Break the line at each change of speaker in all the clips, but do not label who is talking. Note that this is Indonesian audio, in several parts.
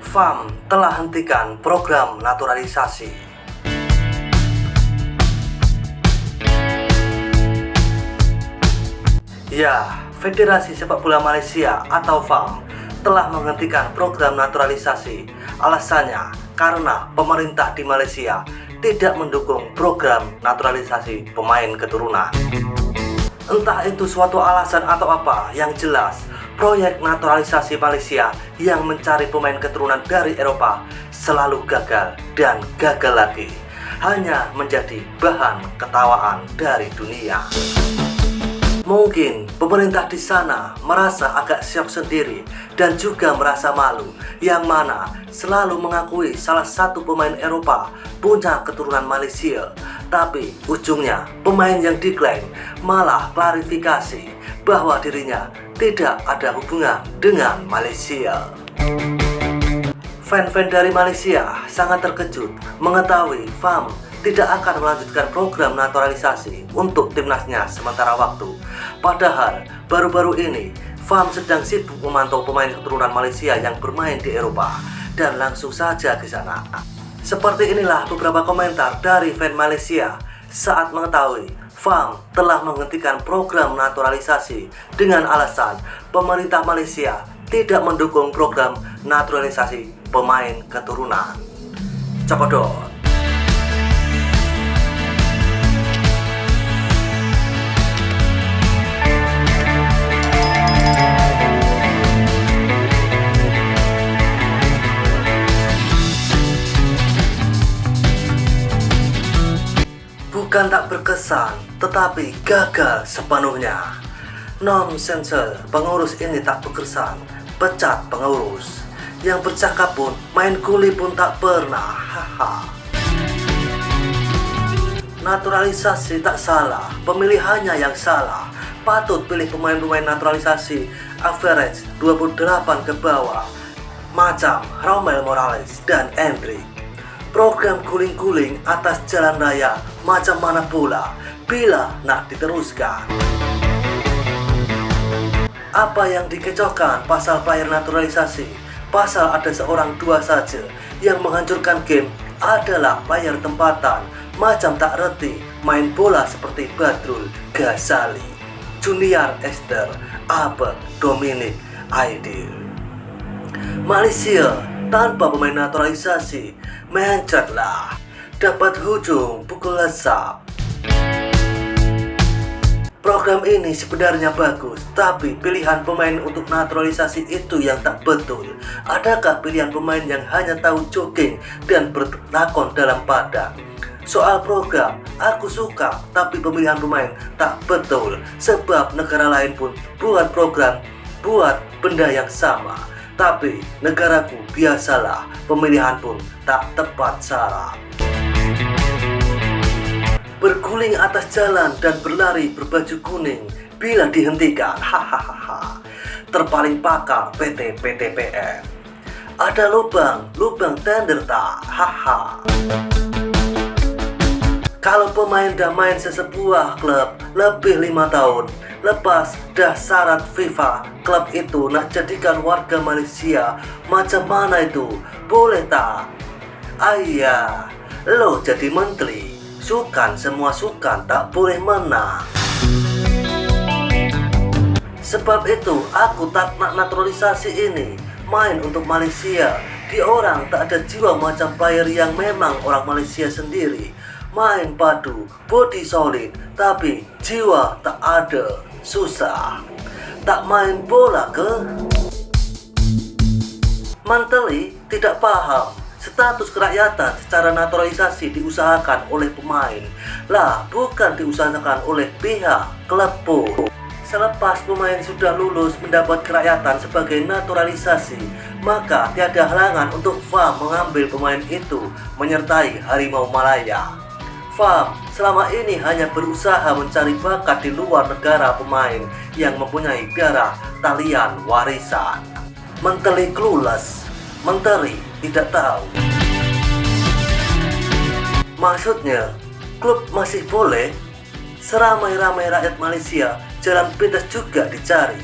FAM telah hentikan program naturalisasi. Ya, Federasi Sepak Bola Malaysia atau FAM telah menghentikan program naturalisasi. Alasannya karena pemerintah di Malaysia tidak mendukung program naturalisasi pemain keturunan. Entah itu suatu alasan atau apa, yang jelas proyek naturalisasi Malaysia yang mencari pemain keturunan dari Eropa selalu gagal dan gagal lagi, hanya menjadi bahan ketawaan dari dunia. Mungkin pemerintah di sana merasa agak syok sendiri dan juga merasa malu, yang mana selalu mengakui salah satu pemain Eropa punya keturunan Malaysia. Tapi ujungnya pemain yang diklaim malah klarifikasi bahwa dirinya tidak ada hubungan dengan Malaysia. Fan-fan dari Malaysia sangat terkejut mengetahui FAM tidak akan melanjutkan program naturalisasi untuk timnasnya sementara waktu. Padahal baru-baru ini FAM sedang sibuk memantau pemain keturunan Malaysia yang bermain di Eropa dan langsung saja ke sana. Seperti inilah beberapa komentar dari fan Malaysia saat mengetahui FAM telah menghentikan program naturalisasi dengan alasan pemerintah Malaysia tidak mendukung program naturalisasi pemain keturunan. Cokodot. Bukan tak berkesan, tetapi gagal sepenuhnya. Nonsensel, pengurus ini tak berkesan, pecat pengurus. Yang bercakap pun, main kuli pun tak pernah. Haha. Naturalisasi tak salah, pemilihannya yang salah. Patut pilih pemain-pemain naturalisasi average 28 ke bawah, macam Romel Morales dan Endrick. Program guling-guling atas jalan raya macam mana pula bila nak diteruskan? Apa yang dikecohkan pasal player naturalisasi? Pasal ada seorang dua saja yang menghancurkan game adalah player tempatan macam tak reti main bola seperti Badrul Ghazali, Junior Esther, Abel, Dominic, Aidil. Malaysia tanpa pemain naturalisasi mencetlah, dapat hujung pukul lesap. Program ini sebenarnya bagus, tapi pilihan pemain untuk naturalisasi itu yang tak betul. Adakah pilihan pemain yang hanya tahu jogging dan berlakon dalam padang? Soal program, aku suka, tapi pemilihan pemain tak betul. Sebab negara lain pun buat program, buat benda yang sama. Tapi negaraku biasalah, pemilihan pun tak tepat saran. Berguling atas jalan dan berlari berbaju kuning bila dihentikan, hahaha. Terpaling pakar PT PTPN. Ada lubang tender tak, haha. Kalau pemain dah main sesebuah klub lebih 5 tahun, lepas dah syarat FIFA, klub itu nak jadikan warga Malaysia, macam mana itu? Boleh tak? Ayah, lo jadi menteri, sukan semua sukan tak boleh menang. Sebab itu aku tak nak naturalisasi ini main untuk Malaysia. Di orang tak ada jiwa macam player yang memang orang Malaysia sendiri. Main padu, body solid, tapi jiwa tak ada, susah. Tak main bola ke? Mentally tidak paham. Status kerakyatan secara naturalisasi diusahakan oleh pemain lah, bukan diusahakan oleh pihak klub. Selepas pemain sudah lulus mendapat kerakyatan sebagai naturalisasi, maka tiada halangan untuk FAM mengambil pemain itu menyertai Harimau Malaya. FAM selama ini hanya berusaha mencari bakat di luar negara pemain yang mempunyai darah talian warisan. Menteri clueless, menteri tidak tahu. Maksudnya, klub masih boleh? Seramai-ramai rakyat Malaysia, jalan pintas juga dicari.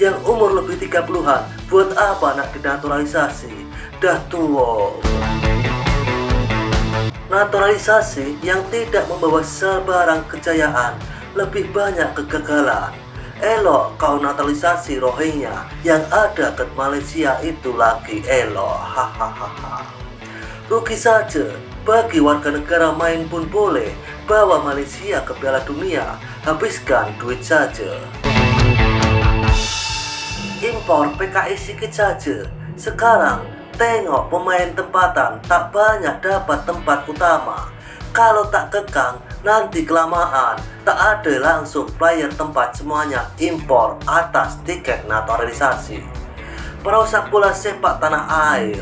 Yang umur lebih 30-an, buat apa nak dinaturalisasi? dah tua. Naturalisasi yang tidak membawa sebarang kejayaan, lebih banyak kegagalan. Elok kau naturalisasi Rohingya, yang ada ke Malaysia itu lagi elok. Hahaha. Rugi saja, bagi warga negara main pun boleh. Bawa Malaysia ke Piala Dunia, habiskan duit saja. Impor PKI sikit saja. Sekarang tengok pemain tempatan tak banyak dapat tempat utama. Kalau tak kekang, nanti kelamaan tak ada langsung player tempat, semuanya impor atas tiket naturalisasi. Perusak bola sepak tanah air.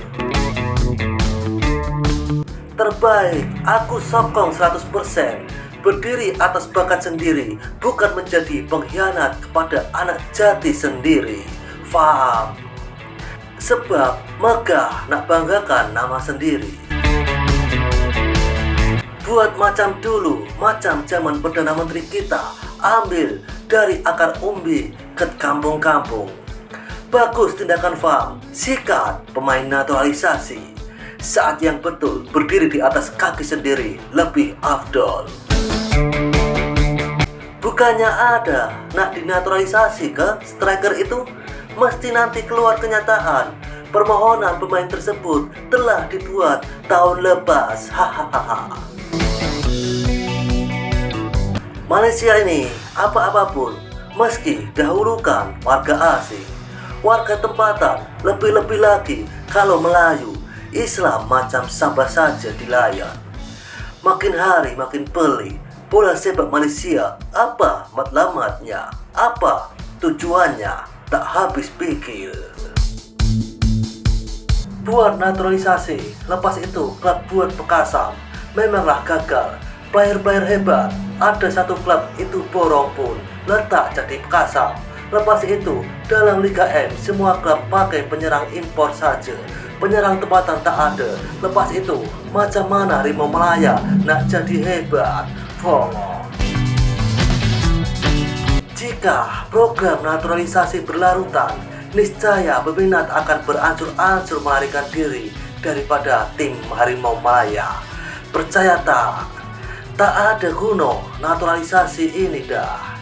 Terbaik, aku sokong 100%. Berdiri atas bakat sendiri, bukan menjadi pengkhianat kepada anak jati sendiri. Faham? Sebab megah nak banggakan nama sendiri. Buat macam dulu, macam zaman Perdana Menteri kita, ambil dari akar umbi ke kampung-kampung. Bagus tindakan FAM, sikat pemain naturalisasi. Saat yang betul berdiri di atas kaki sendiri lebih afdol. Bukannya ada nak dinaturalisasi ke striker itu, mesti nanti keluar kenyataan permohonan pemain tersebut telah dibuat tahun lepas. Hahaha. Malaysia ini apa-apapun, meski dahulukan warga asing, warga tempatan, lebih-lebih lagi kalau Melayu, Islam macam Sabah saja dilayan. Makin hari makin pelik, bola sepak Malaysia apa matlamatnya, apa tujuannya, tak habis pikir. Buat naturalisasi, lepas itu klub buat Pekasam, memanglah gagal. Player-player hebat, ada satu klub itu borong pun letak jadi Pekasam. Lepas itu dalam Liga M semua klub pakai penyerang impor saja. Penyerang tempatan tak ada. Lepas itu macam mana Rimau Melaya nak jadi hebat? Fongo. Jika program naturalisasi berlarutan, niscaya peminat akan berancur-ancur melarikan diri daripada tim Harimau Malaya. Percaya tak ada gunung naturalisasi ini dah.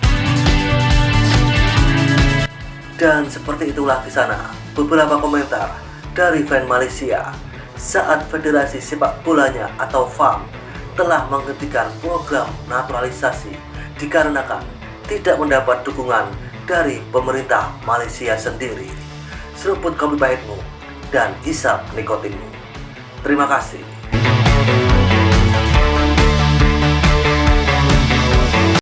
Dan seperti itulah di sana beberapa komentar dari fan Malaysia saat Federasi Sepak Bolanya atau FAM telah menghentikan program naturalisasi dikarenakan tidak mendapat dukungan dari pemerintah Malaysia sendiri. Seruput kopi pahitmu dan isap nikotinmu. Terima kasih.